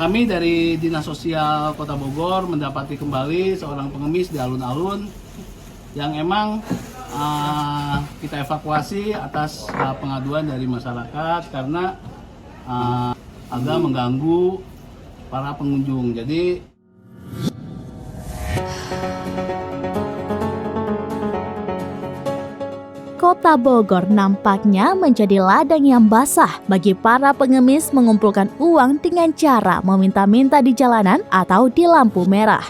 Kami dari Dinas Sosial Kota Bogor mendapati kembali seorang pengemis di alun-alun yang emang kita evakuasi atas pengaduan dari masyarakat karena agak mengganggu para pengunjung. Jadi Kota Bogor nampaknya menjadi ladang yang basah bagi para pengemis mengumpulkan uang dengan cara meminta-minta di jalanan atau di lampu merah.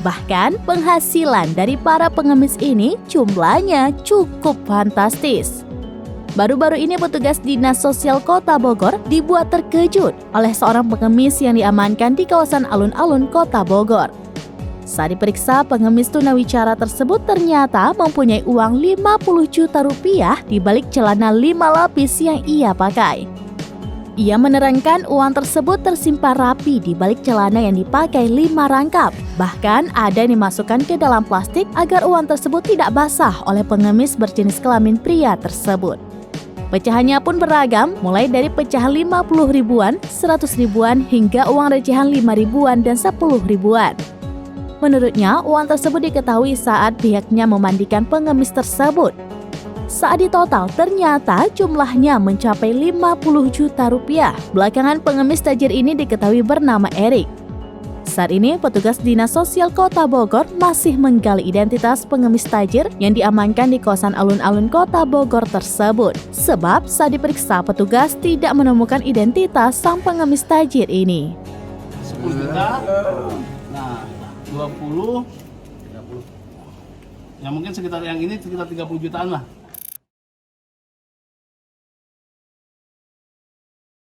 Bahkan penghasilan dari para pengemis ini jumlahnya cukup fantastis. Baru-baru ini petugas Dinas Sosial Kota Bogor dibuat terkejut oleh seorang pengemis yang diamankan di kawasan alun-alun Kota Bogor. Saat diperiksa, pengemis tunawicara tersebut ternyata mempunyai uang 50 juta rupiah di balik celana 5 lapis yang ia pakai. Ia menerangkan uang tersebut tersimpan rapi di balik celana yang dipakai 5 rangkap. Bahkan ada yang dimasukkan ke dalam plastik agar uang tersebut tidak basah oleh pengemis berjenis kelamin pria tersebut. Pecahannya pun beragam, mulai dari pecahan 50 ribuan, 100 ribuan, hingga uang recehan 5 ribuan dan 10 ribuan. Menurutnya, uang tersebut diketahui saat pihaknya memandikan pengemis tersebut. Saat ditotal, ternyata jumlahnya mencapai 50 juta rupiah. Belakangan pengemis tajir ini diketahui bernama Erik. Saat ini, petugas Dinas Sosial Kota Bogor masih menggali identitas pengemis tajir yang diamankan di kawasan alun-alun Kota Bogor tersebut. Sebab saat diperiksa, petugas tidak menemukan identitas sang pengemis tajir ini. 10 juta, nah 20, ya mungkin sekitar yang ini sekitar 30 jutaan lah.